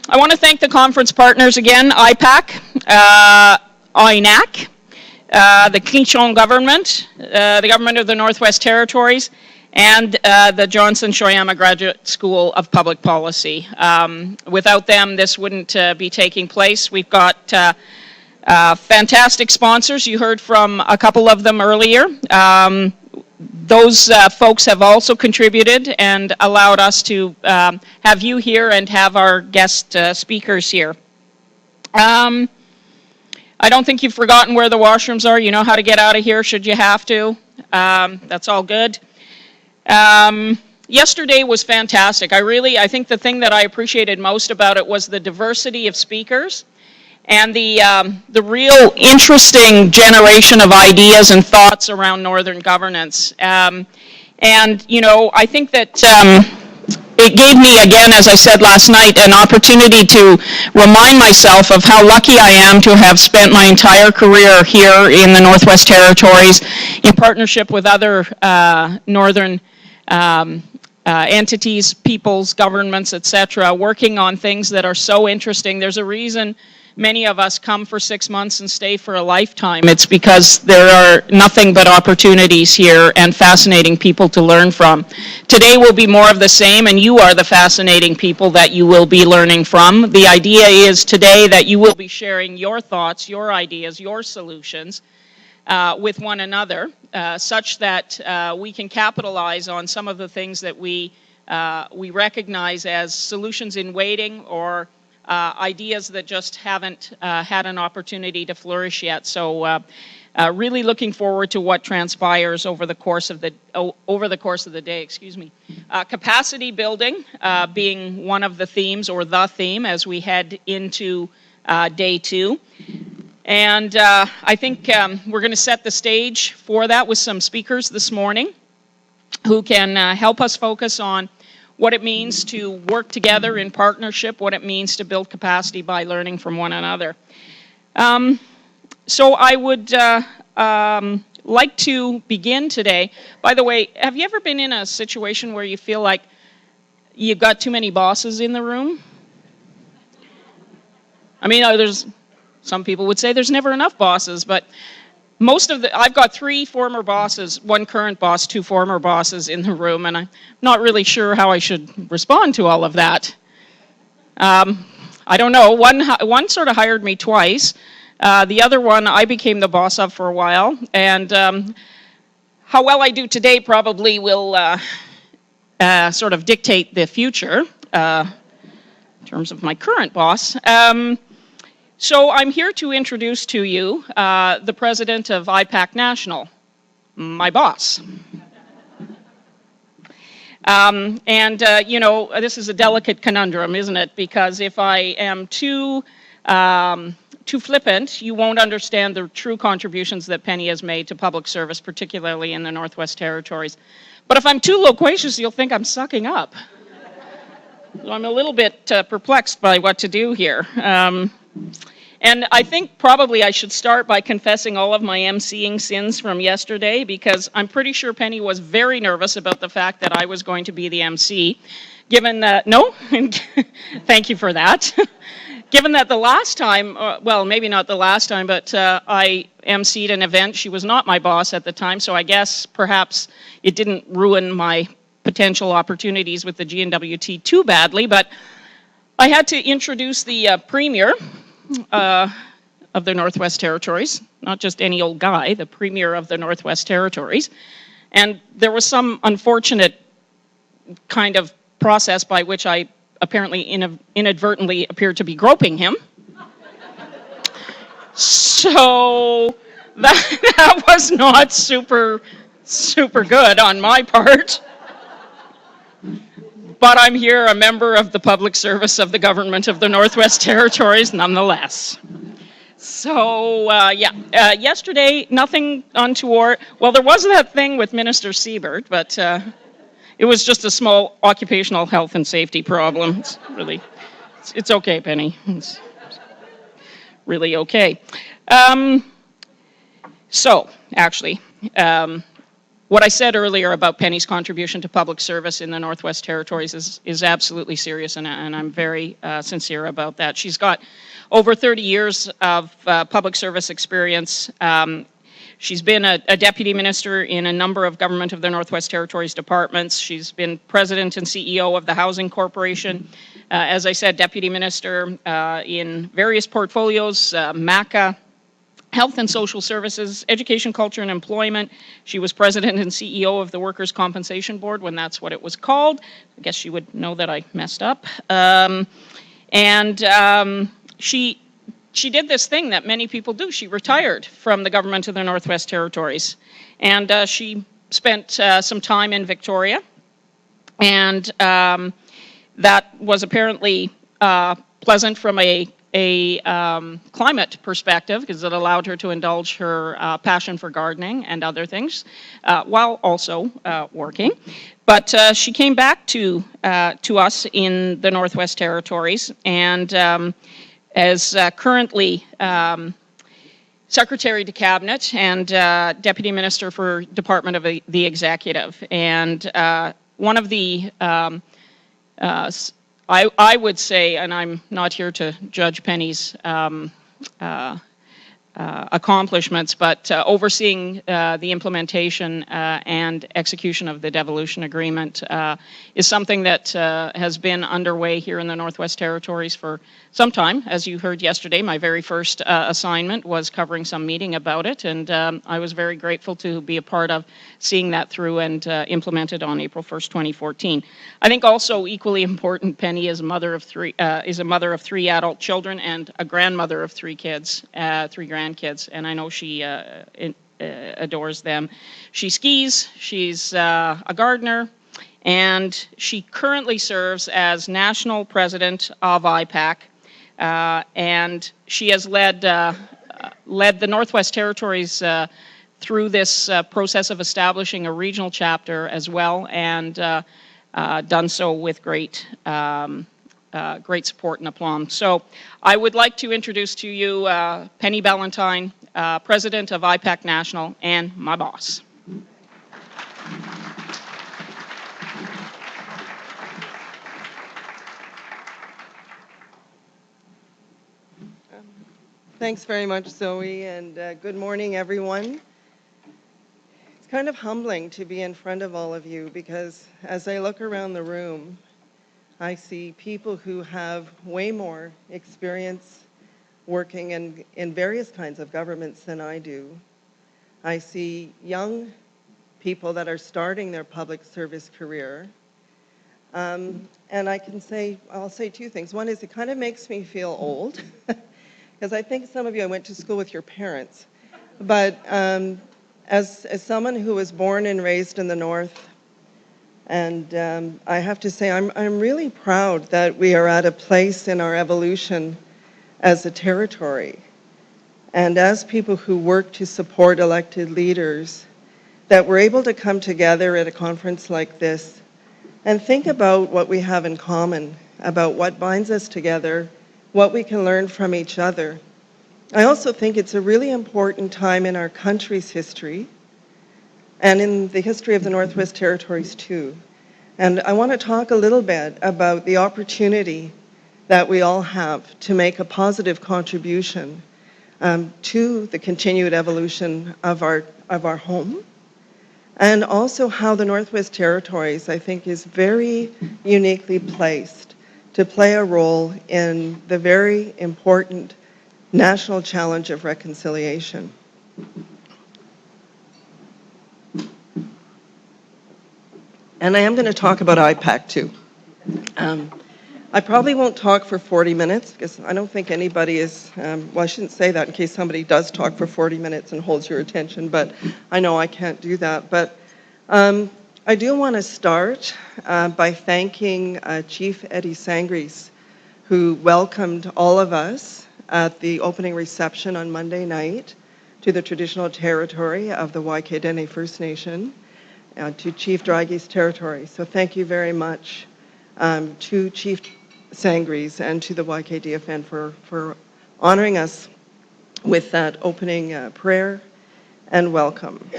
I want to thank the conference partners again, IPAC, INAC, the Clinchon government, the government of the Northwest Territories, and the Johnson Shoyama Graduate School of Public Policy. Without them, this wouldn't be taking place. We've got fantastic sponsors. You heard from a couple of them earlier. Those folks have also contributed and allowed us to have you here and have our guest speakers here. I don't think you've forgotten where the washrooms are. You know how to get out of here should you have to. That's all good. Yesterday was fantastic. I think the thing that I appreciated most about it was the diversity of speakers and the real interesting generation of ideas and thoughts around Northern governance. And, you know, I think that it gave me, again, as I said last night, an opportunity to remind myself of how lucky I am to have spent my entire career here in the Northwest Territories in partnership with other Northern entities, peoples, governments, etc., working on things that are so interesting. There's a reason many of us come for 6 months and stay for a lifetime. It's because there are nothing but opportunities here and fascinating people to learn from. Today will be more of the same, and you are the fascinating people that you will be learning from. The idea is today that you will be sharing your thoughts, your ideas, your solutions with one another, such that we can capitalize on some of the things that we recognize as solutions in waiting or ideas that just haven't had an opportunity to flourish yet. So really looking forward to what transpires over the course of the day. Excuse me. Capacity building being one of the themes, or the theme, as we head into day 2. And I think we're going to set the stage for that with some speakers this morning who can help us focus on what it means to work together in partnership, what it means to build capacity by learning from one another. So I would like to begin today. By the way, have you ever been in a situation where you feel like you've got too many bosses in the room? I mean, some people would say there's never enough bosses, but I've got 3 former bosses, 1 current boss, 2 former bosses in the room, and I'm not really sure how I should respond to all of that. I don't know. One sort of hired me twice. The other one I became the boss of for a while, and how well I do today probably will sort of dictate the future in terms of my current boss. So I'm here to introduce to you the president of IPAC National, my boss. You know, this is a delicate conundrum, isn't it? Because if I am too flippant, you won't understand the true contributions that Penny has made to public service, particularly in the Northwest Territories. But if I'm too loquacious, you'll think I'm sucking up. So I'm a little bit perplexed by what to do here. And I think probably I should start by confessing all of my emceeing sins from yesterday, because I'm pretty sure Penny was very nervous about the fact that I was going to be the MC, given that, no? Thank you for that. Given that the last time, well, maybe not the last time, but I emceed an event. She was not my boss at the time, so I guess perhaps it didn't ruin my potential opportunities with the GNWT too badly, but I had to introduce the Premier of the Northwest Territories, not just any old guy, the Premier of the Northwest Territories. And there was some unfortunate kind of process by which I apparently inadvertently appeared to be groping him. So that was not super good on my part. But I'm here, a member of the public service of the government of the Northwest Territories, nonetheless. So, yesterday, nothing untoward. Well, there was that thing with Minister Siebert, but it was just a small occupational health and safety problem. It's okay, Penny. It's really okay. So, actually, what I said earlier about Penny's contribution to public service in the Northwest Territories is absolutely serious, and I'm very sincere about that. She's got over 30 years of public service experience. She's been a deputy minister in a number of Government of the Northwest Territories departments. She's been president and CEO of the Housing Corporation. As I said, deputy minister in various portfolios, MACA, Health and Social Services, Education, Culture, and Employment. She was president and CEO of the Workers' Compensation Board when that's what it was called. I guess she would know that I messed up. She did this thing that many people do. She retired from the Government of the Northwest Territories. And she spent some time in Victoria. And that was apparently pleasant from a climate perspective, because it allowed her to indulge her passion for gardening and other things while also working. But she came back to us in the Northwest Territories, and as currently Secretary to Cabinet and Deputy Minister for Department of the Executive. And one of the I would say, and I'm not here to judge Penny's accomplishments, but overseeing the implementation and execution of the devolution agreement is something that has been underway here in the Northwest Territories for some time. As you heard yesterday, my very first assignment was covering some meeting about it, and I was very grateful to be a part of seeing that through and implemented on April 1st, 2014. I think also equally important, Penny is a mother of three adult children and a grandmother of three kids, three grandkids, and I know she adores them. She skis, she's a gardener, and she currently serves as national president of IPAC, and she has led the Northwest Territories through this process of establishing a regional chapter as well, and done so with great support and aplomb. So I would like to introduce to you Penny Ballantyne, President of IPAC National, and my boss. Thanks very much, Zoe, and good morning, everyone. It's kind of humbling to be in front of all of you, because as I look around the room, I see people who have way more experience working in various kinds of governments than I do. I see young people that are starting their public service career. And I'll say two things. One is it kind of makes me feel old, because I think some of you, I went to school with your parents. But as someone who was born and raised in the North, and I have to say I'm really proud that we are at a place in our evolution as a territory, and as people who work to support elected leaders, that we're able to come together at a conference like this and think about what we have in common, about what binds us together, what we can learn from each other. I also think it's a really important time in our country's history, and in the history of the Northwest Territories too. And I want to talk a little bit about the opportunity that we all have to make a positive contribution to the continued evolution of our home, and also how the Northwest Territories, I think, is very uniquely placed to play a role in the very important national challenge of reconciliation. And I am going to talk about IPAC too. I probably won't talk for 40 minutes, because I don't think anybody is, well, I shouldn't say that in case somebody does talk for 40 minutes and holds your attention, but I know I can't do that. But I do want to start by thanking Chief Eddie Sangres, who welcomed all of us at the opening reception on Monday night to the traditional territory of the IPAC-NWT First Nation, to Chief Dragi's territory. So thank you very much to Chief Sangres and to the YKDFN for honoring us with that opening prayer and welcome.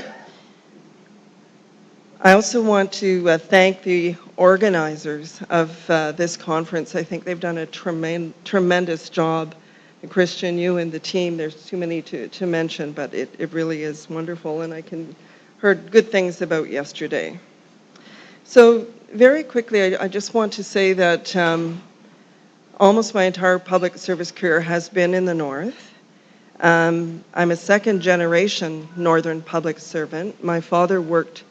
I also want to thank the organizers of this conference. I think they've done a tremendous job. Christian, you and the team, there's too many to mention, but it really is wonderful, and I heard good things about yesterday. So very quickly, I just want to say that almost my entire public service career has been in the North. I'm a second-generation Northern public servant. My father worked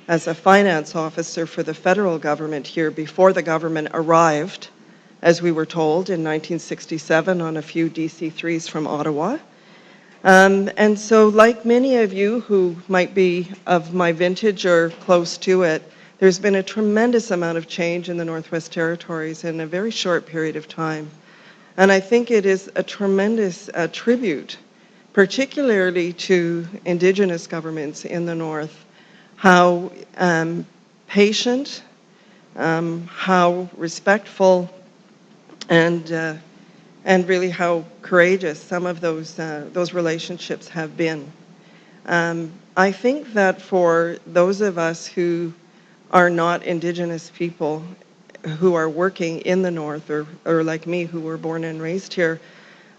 as a finance officer for the federal government here before the government arrived, as we were told, in 1967 on a few DC-3s from Ottawa. And so like many of you who might be of my vintage or close to it, there's been a tremendous amount of change in the Northwest Territories in a very short period of time. And I think it is a tremendous tribute, particularly to Indigenous governments in the North, how patient, how respectful, and really how courageous some of those relationships have been. I think that for those of us who are not Indigenous people who are working in the North, or like me, who were born and raised here,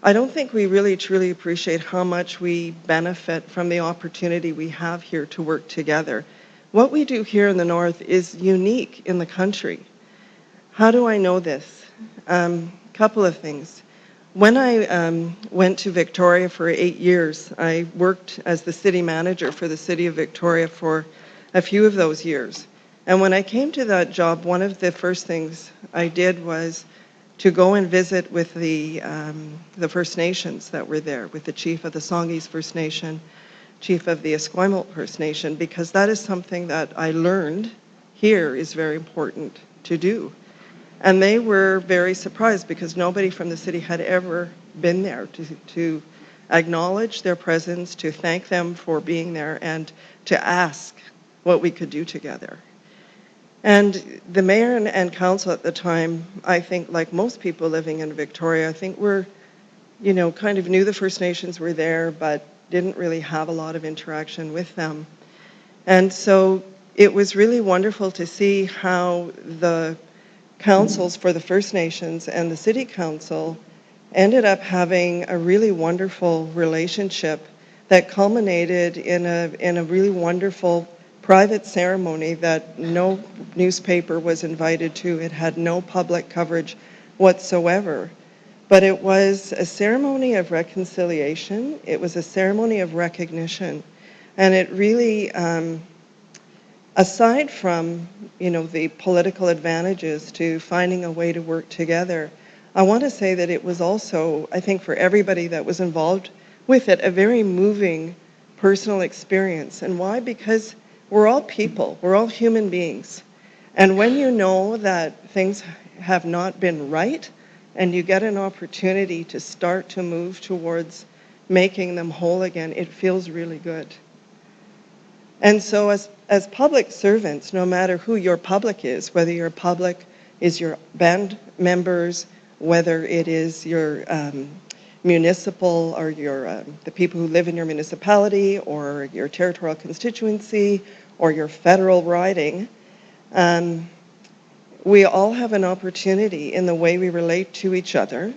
I don't think we really truly appreciate how much we benefit from the opportunity we have here to work together. What we do here in the North is unique in the country. How do I know this? Couple of things. When I went to Victoria for 8 years, I worked as the city manager for the city of Victoria for a few of those years. And when I came to that job, one of the first things I did was to go and visit with the First Nations that were there, with the chief of the Songhees First Nation, chief of the Esquimalt First Nation, because that is something that I learned here is very important to do. And they were very surprised because nobody from the city had ever been there to acknowledge their presence, to thank them for being there, and to ask what we could do together. And the mayor and council at the time, I think, like most people living in Victoria, I think kind of knew the First Nations were there, but didn't really have a lot of interaction with them. And so it was really wonderful to see how the councils for the First Nations and the City Council ended up having a really wonderful relationship that culminated in a really wonderful private ceremony that no newspaper was invited to. It had no public coverage whatsoever. But it was a ceremony of reconciliation. It was a ceremony of recognition. And it really, aside from the political advantages to finding a way to work together, I want to say that it was also, I think for everybody that was involved with it, a very moving personal experience. And why? Because we're all people, we're all human beings. And when you know that things have not been right, and you get an opportunity to start to move towards making them whole again, it feels really good. And so as public servants, no matter who your public is, whether your public is your band members, whether it is your municipal or the people who live in your municipality or your territorial constituency or your federal riding, we all have an opportunity in the way we relate to each other,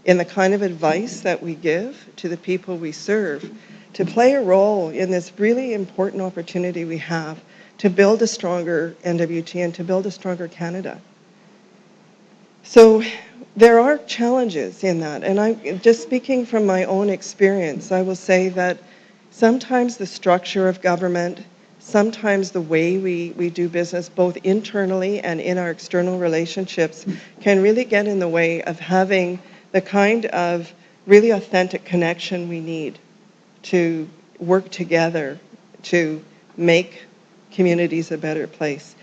in the kind of advice that we give to the people we serve, to play a role in this really important opportunity we have to build a stronger NWT and to build a stronger Canada. So there are challenges in that, and I'm just speaking from my own experience. I will say that sometimes the structure of government, sometimes the way we do business, both internally and in our external relationships, can really get in the way of having the kind of really authentic connection we need to work together to make communities a better place.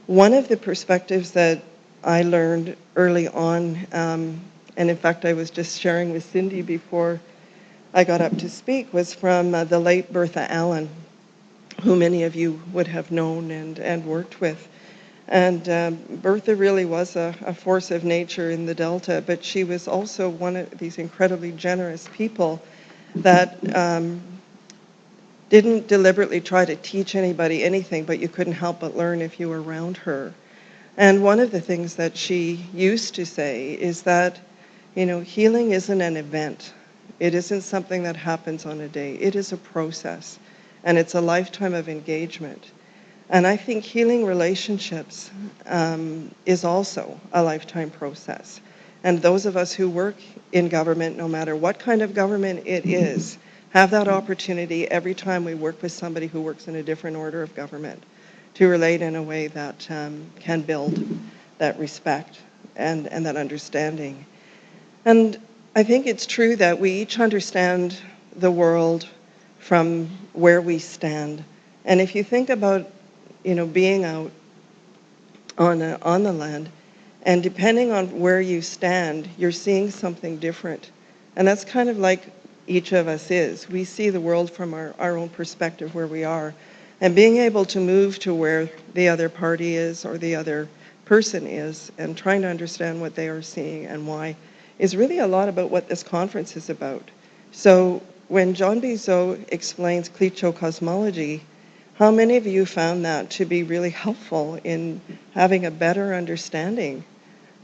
One of the perspectives that I learned early on, and in fact I was just sharing with Cindy before I got up to speak, was from the late Bertha Allen, who many of you would have known and worked with. And Bertha really was a force of nature in the Delta, but she was also one of these incredibly generous people that didn't deliberately try to teach anybody anything, but you couldn't help but learn if you were around her. And one of the things that she used to say is that, healing isn't an event. It isn't something that happens on a day. It is a process, and it's a lifetime of engagement. And I think healing relationships is also a lifetime process. And those of us who work in government, no matter what kind of government it is, have that opportunity every time we work with somebody who works in a different order of government to relate in a way that can build that respect and that understanding. And I think it's true that we each understand the world from where we stand. And if you think about, being out on the land, and depending on where you stand, you're seeing something different. And that's kind of like each of us is. We see the world from our own perspective where we are. And being able to move to where the other party is or the other person is and trying to understand what they are seeing and why is really a lot about what this conference is about. So when John Bizot explains Clicho cosmology, how many of you found that to be really helpful in having a better understanding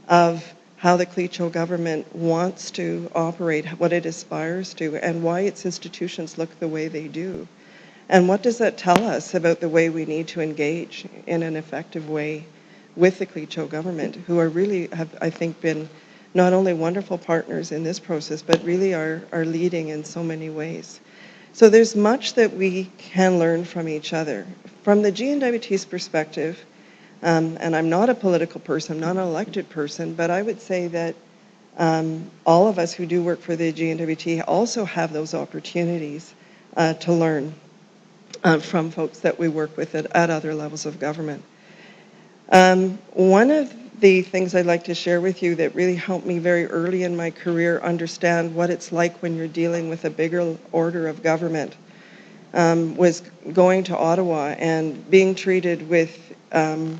of how the Clicho government wants to operate, what it aspires to, and why its institutions look the way they do? And what does that tell us about the way we need to engage in an effective way with the Clicho government, who are really have, I think, been not only wonderful partners in this process, but really are leading in so many ways. So there's much that we can learn from each other. From the GNWT's perspective, and I'm not a political person, I'm not an elected person, but I would say that all of us who do work for the GNWT also have those opportunities to learn from folks that we work with at other levels of government. One of the things I'd like to share with you that really helped me very early in my career understand what it's like when you're dealing with a bigger order of government was going to Ottawa and being treated with, no,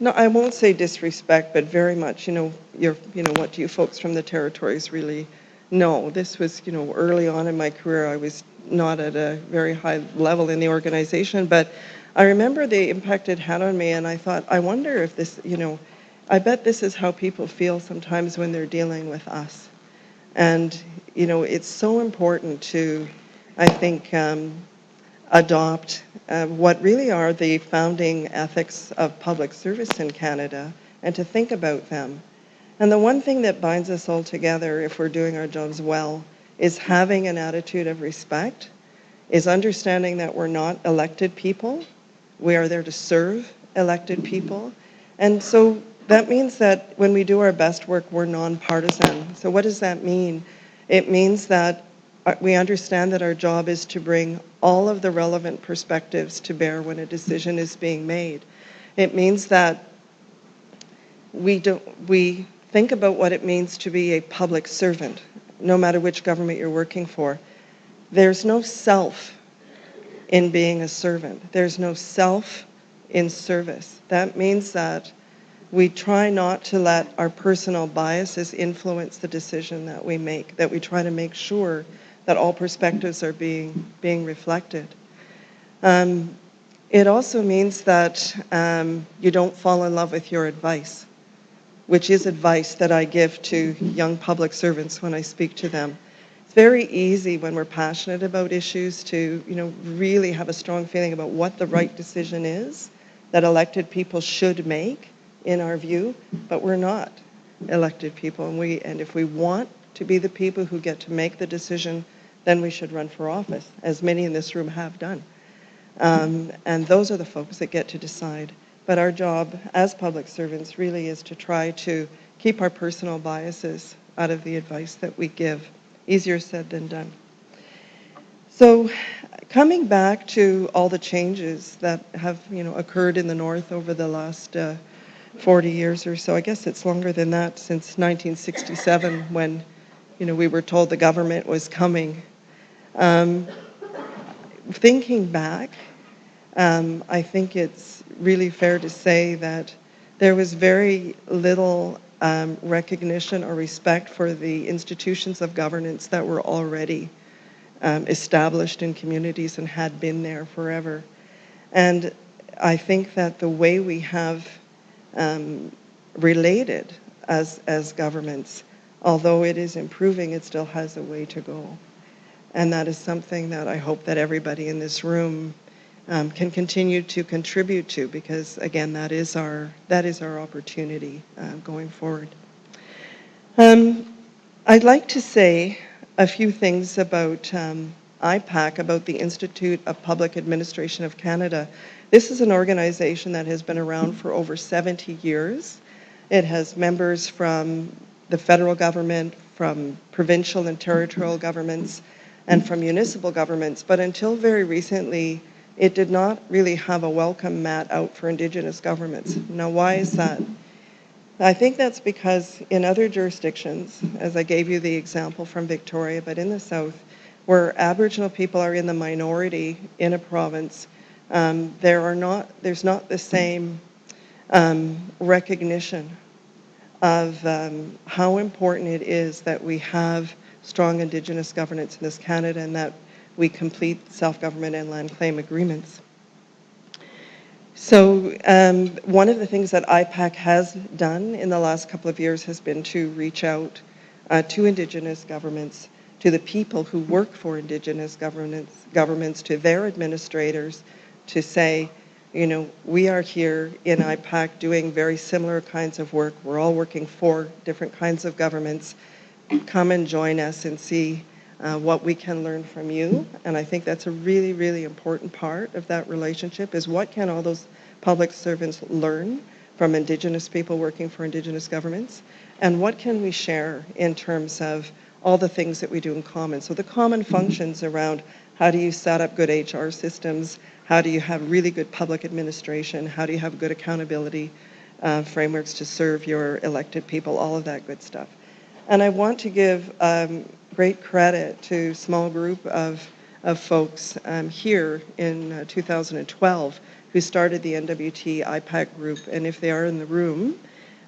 I won't say disrespect, but very much, what do you folks from the territories really know? This was, early on in my career. I was not at a very high level in the organization, but I remember the impact it had on me, and I thought, I wonder if this, I bet this is how people feel sometimes when they're dealing with us. And, it's so important to, I think, adopt what really are the founding ethics of public service in Canada and to think about them. And the one thing that binds us all together, if we're doing our jobs well, is having an attitude of respect, is understanding that we're not elected people. We are there to serve elected people. And so that means that when we do our best work, we're nonpartisan. So what does that mean? It means that we understand that our job is to bring all of the relevant perspectives to bear when a decision is being made. It means that we think about what it means to be a public servant, no matter which government you're working for. There's no self in being a servant. There's no self in service. That means that we try not to let our personal biases influence the decision that we make, that we try to make sure that all perspectives are being reflected. It also means that you don't fall in love with your advice, which is advice that I give to young public servants when I speak to them. It's very easy when we're passionate about issues to, really have a strong feeling about what the right decision is that elected people should make, in our view, but we're not elected people. And if we want to be the people who get to make the decision, then we should run for office, as many in this room have done. And those are the folks that get to decide. But our job as public servants really is to try to keep our personal biases out of the advice that we give. Easier said than done. So coming back to all the changes that have occurred in the North over the last 40 years or so, I guess it's longer than that, since 1967 when we were told the government was coming. Thinking back, I think it's really fair to say that there was very little recognition or respect for the institutions of governance that were already established in communities and had been there forever. And I think that the way we have related as governments, although it is improving, it still has a way to go. And that is something that I hope that everybody in this room can continue to contribute to, because again, that is our opportunity going forward. I'd like to say a few things about IPAC, about the Institute of Public Administration of Canada. This is an organization that has been around for over 70 years. It has members from the federal government, from provincial and territorial governments, and from municipal governments, but until very recently, it did not really have a welcome mat out for Indigenous governments. Now, why is that? I think that's because in other jurisdictions, as I gave you the example from Victoria, but in the South, where Aboriginal people are in the minority in a province, there's not the same recognition of how important it is that we have strong Indigenous governance in this Canada and that we complete self-government and land claim agreements. So one of the things that IPAC has done in the last couple of years has been to reach out to Indigenous governments, to the people who work for Indigenous governments, to their administrators, to say, you know, we are here in IPAC doing very similar kinds of work. We're all working for different kinds of governments. Come and join us and see what we can learn from you. And I think that's a really, really important part of that relationship, is what can all those public servants learn from Indigenous people working for Indigenous governments, and what can we share in terms of all the things that we do in common. So the common functions around how do you set up good HR systems, how do you have really good public administration, how do you have good accountability frameworks to serve your elected people, all of that good stuff. And I want to give great credit to a small group of folks here in 2012 who started the NWT IPAC group. And if they are in the room,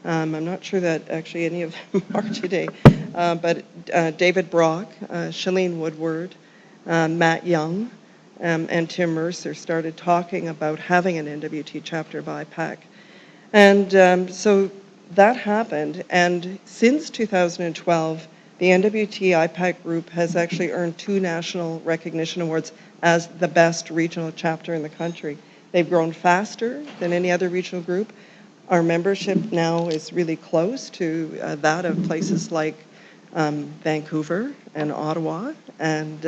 I'm not sure that actually any of them are today, but David Brock, Shalene Woodward, Matt Young, and Tim Mercer started talking about having an NWT chapter of IPAC. And so that happened, and since 2012, the NWT IPAC group has actually earned 2 national recognition awards as the best regional chapter in the country. They've grown faster than any other regional group. Our membership now is really close to that of places like Vancouver and Ottawa, and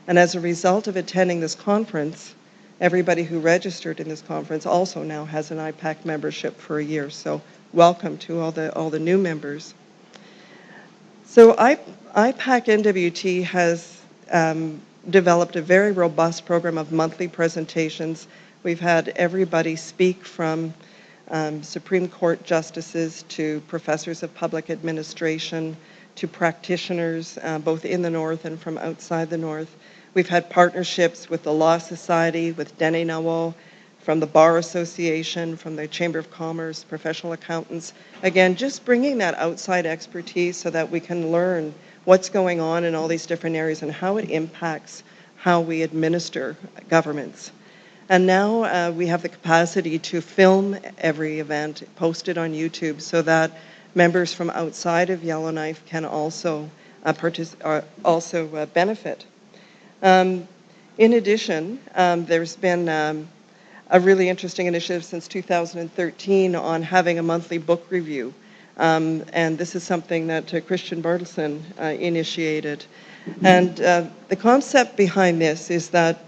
as a result of attending this conference, everybody who registered in this conference also now has an IPAC membership for a year. So welcome to all the new members. So IPAC-NWT has developed a very robust program of monthly presentations. We've had everybody speak, from Supreme Court justices to professors of public administration to practitioners both in the North and from outside the North. We've had partnerships with the Law Society, with Dene Nawo, from the Bar Association, from the Chamber of Commerce, professional accountants. Again, just bringing that outside expertise so that we can learn what's going on in all these different areas and how it impacts how we administer governments. And now we have the capacity to film every event, post it on YouTube, so that members from outside of Yellowknife can also benefit. In addition, there's been a really interesting initiative since 2013 on having a monthly book review. And this is something that Christian Bartleson initiated. And the concept behind this is that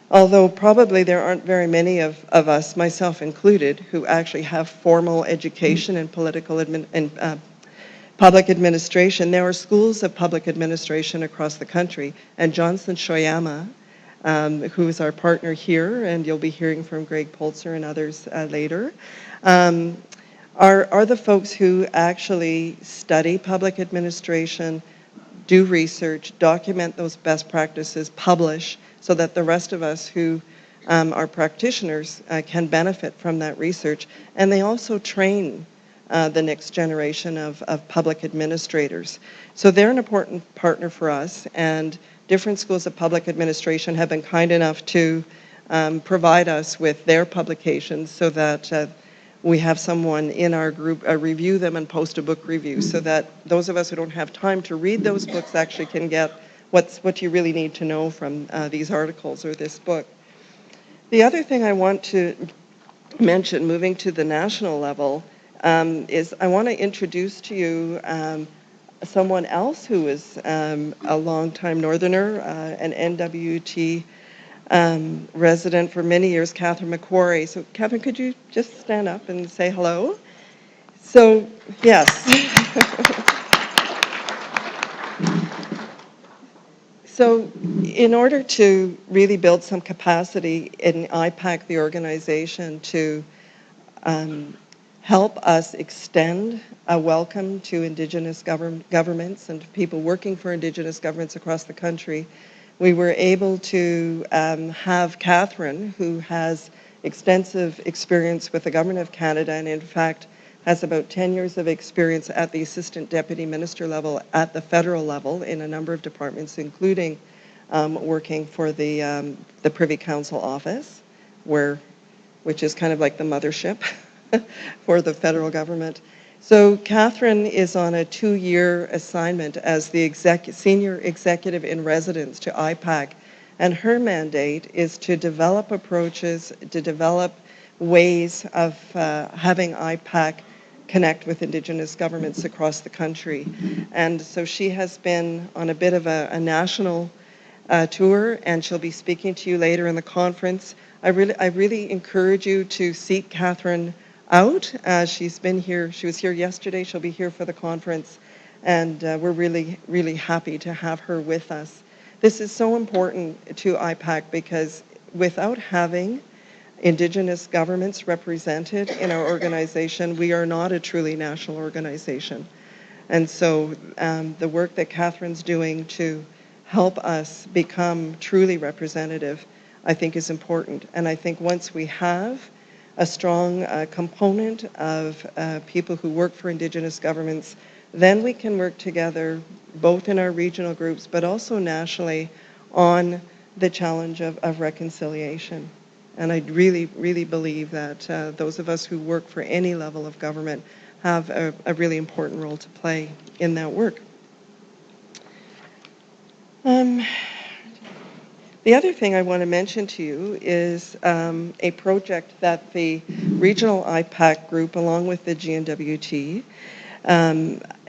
although probably there aren't very many of us, myself included, who actually have formal education in public administration, there are schools of public administration across the country. And Johnson Shoyama, who is our partner here, and you'll be hearing from Greg Polzer and others later, are the folks who actually study public administration, do research, document those best practices, publish, so that the rest of us who are practitioners can benefit from that research. And they also train the next generation of public administrators. So they're an important partner for us, and different schools of public administration have been kind enough to provide us with their publications so that we have someone in our group review them and post a book review so that those of us who don't have time to read those books actually can get what you really need to know from these articles or this book. The other thing I want to mention, moving to the national level, is I want to introduce to you someone else who is a longtime Northerner, an NWT resident for many years, Catherine McQuarrie. So Catherine, could you just stand up and say hello? So, yes. So in order to really build some capacity in IPAC, the organization, to help us extend a welcome to Indigenous governments and people working for Indigenous governments across the country, we were able to have Catherine, who has extensive experience with the Government of Canada and in fact has about 10 years of experience at the Assistant Deputy Minister level at the federal level in a number of departments, including working for the Privy Council office, which is kind of like the mothership for the federal government. So Catherine is on a 2-year assignment as the senior executive in residence to IPAC, and her mandate is to develop approaches, to develop ways of having IPAC connect with Indigenous governments across the country. And so she has been on a bit of a national tour, and she'll be speaking to you later in the conference. I really encourage you to seek Catherine out. She's been here, she was here yesterday, she'll be here for the conference, and we're really, really happy to have her with us. This is so important to IPAC because without having Indigenous governments represented in our organization, we are not a truly national organization. And so the work that Catherine's doing to help us become truly representative, I think is important. And I think once we have a strong component of people who work for Indigenous governments, then we can work together both in our regional groups but also nationally on the challenge of reconciliation. And I really, really believe that those of us who work for any level of government have a really important role to play in that work. The other thing I want to mention to you is a project that the regional IPAC group, along with the GNWT,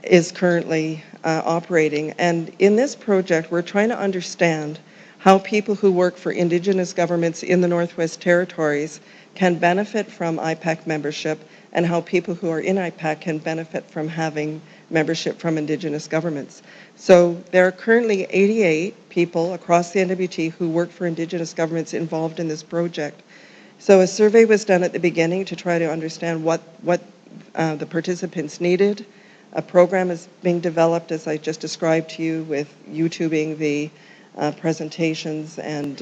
is currently operating. And in this project, we're trying to understand how people who work for Indigenous governments in the Northwest Territories can benefit from IPAC membership, and how people who are in IPAC can benefit from having membership from Indigenous governments. So there are currently 88 people across the NWT who work for Indigenous governments involved in this project. So a survey was done at the beginning to try to understand what the participants needed. A program is being developed, as I just described to you, with YouTubing the presentations and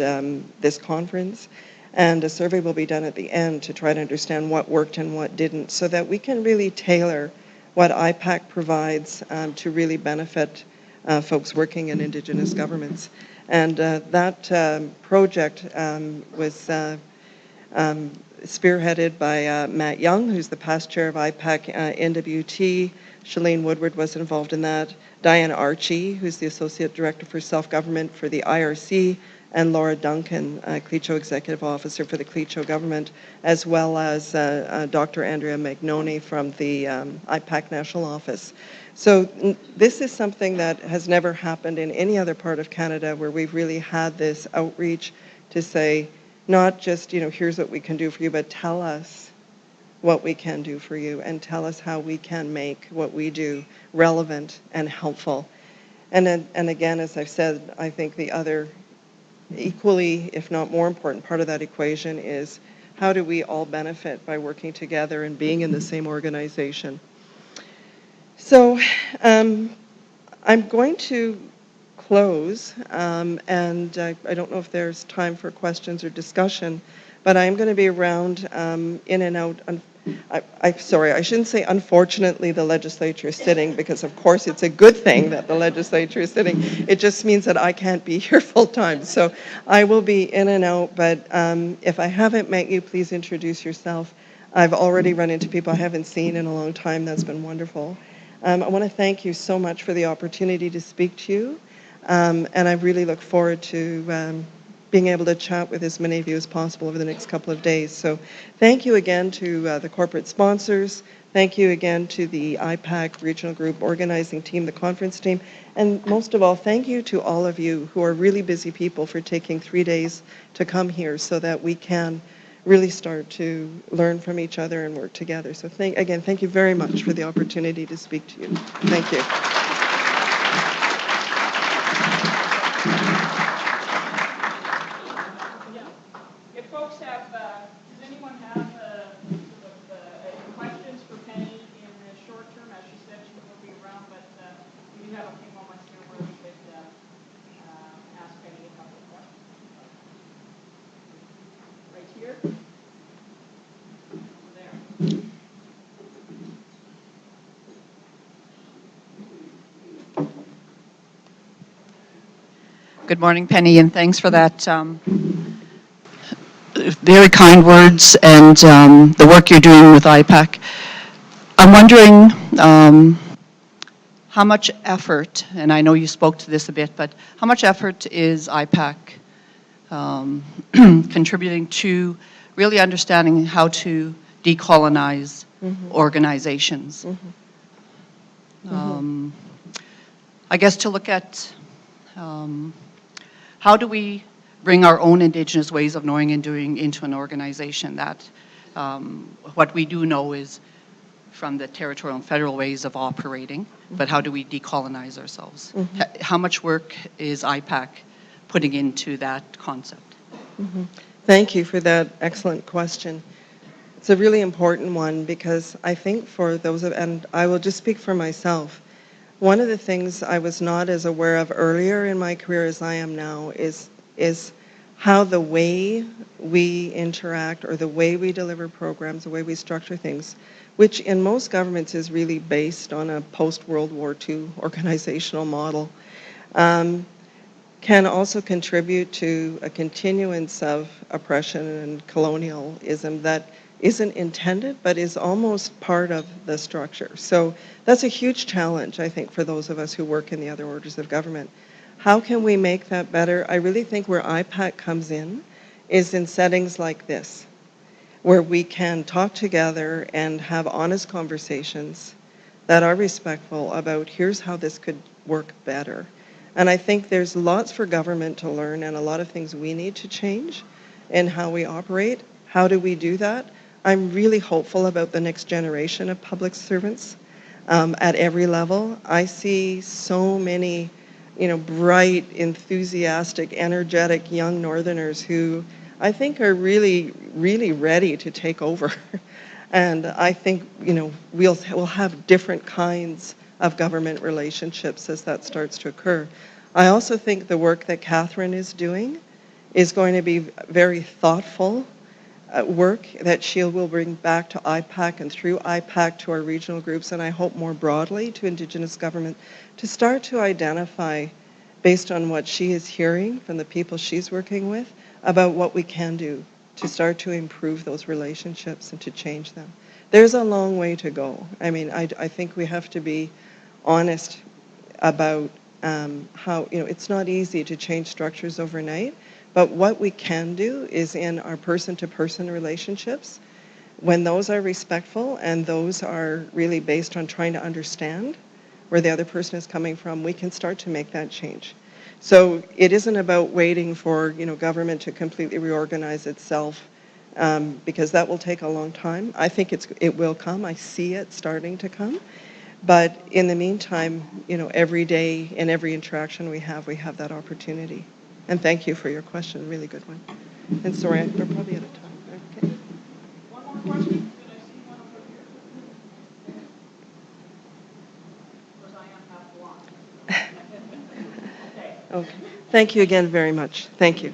this conference. And a survey will be done at the end to try to understand what worked and what didn't, so that we can really tailor what IPAC provides to really benefit folks working in Indigenous governments. And that project was spearheaded by Matt Young, who's the past chair of IPAC-NWT. Shalene Woodward was involved in that. Diane Archie, who's the Associate Director for Self-Government for the IRC, and Laura Duncan, Clecho Executive Officer for the Clecho Government, as well as Dr. Andrea Magnoni from the IPAC National Office. So this is something that has never happened in any other part of Canada, where we've really had this outreach to say, not just, here's what we can do for you, but tell us what we can do for you, and tell us how we can make what we do relevant and helpful. And again, as I've said, I think the other equally, if not more important part of that equation is how do we all benefit by working together and being in the same organization. So I'm going to close, and I don't know if there's time for questions or discussion, but I'm going to be around in and out sorry, I shouldn't say unfortunately the legislature is sitting, because of course it's a good thing that the legislature is sitting. It just means that I can't be here full time. So I will be in and out, but if I haven't met you, please introduce yourself. I've already run into people I haven't seen in a long time. That's been wonderful. I want to thank you so much for the opportunity to speak to you, and I really look forward to being able to chat with as many of you as possible over the next couple of days. So thank you again to the corporate sponsors. Thank you again to the IPAC regional group organizing team, the conference team, and most of all, thank you to all of you who are really busy people for taking 3 days to come here so that we can really start to learn from each other and work together. So again, thank you very much for the opportunity to speak to you. Thank you. If folks have, does anyone have questions for Penny in the short term? As she said, she will be around, but we do have a few moments here where we could ask Penny a couple of questions. Right here. There. Good morning, Penny, and thanks for that very kind words and the work you're doing with IPAC. I'm wondering how much effort, and I know you spoke to this a bit, but how much effort is IPAC contributing to really understanding how to decolonize organizations? I guess to look at how do we bring our own Indigenous ways of knowing and doing into an organization that what we do know is from the territorial and federal ways of operating, but how do we decolonize ourselves? How much work is IPAC putting into that concept? Thank you for that excellent question. It's a really important one, because I think for those of, and I will just speak for myself, one of the things I was not as aware of earlier in my career as I am now is how the way we interact or the way we deliver programs, the way we structure things, which in most governments is really based on a post-World War II organizational model, can also contribute to a continuance of oppression and colonialism that isn't intended, but is almost part of the structure. So that's a huge challenge, I think, for those of us who work in the other orders of government. How can we make that better? I really think where IPAC comes in is in settings like this, where we can talk together and have honest conversations that are respectful about here's how this could work better. And I think there's lots for government to learn and a lot of things we need to change in how we operate. How do we do that? I'm really hopeful about the next generation of public servants at every level. I see so many, bright, enthusiastic, energetic young Northerners who I think are really, really ready to take over. And I think, we'll have different kinds of government relationships as that starts to occur. I also think the work that Catherine is doing is going to be very thoughtful work that she will bring back to IPAC and through IPAC to our regional groups, and I hope more broadly to Indigenous government, to start to identify, based on what she is hearing from the people she's working with, about what we can do to start to improve those relationships and to change them. There's a long way to go. I mean, I think we have to be honest about how, it's not easy to change structures overnight, but what we can do is in our person-to-person relationships, when those are respectful and those are really based on trying to understand where the other person is coming from, we can start to make that change. So it isn't about waiting for government to completely reorganize itself, because that will take a long time. I think it will come. I see it starting to come. But in the meantime, every day in every interaction we have that opportunity. And thank you for your question, really good one. And sorry, we're probably out of time. Okay. One more question? Did I see one over here? Because I am half blind. Okay. Okay. Thank you again very much. Thank you.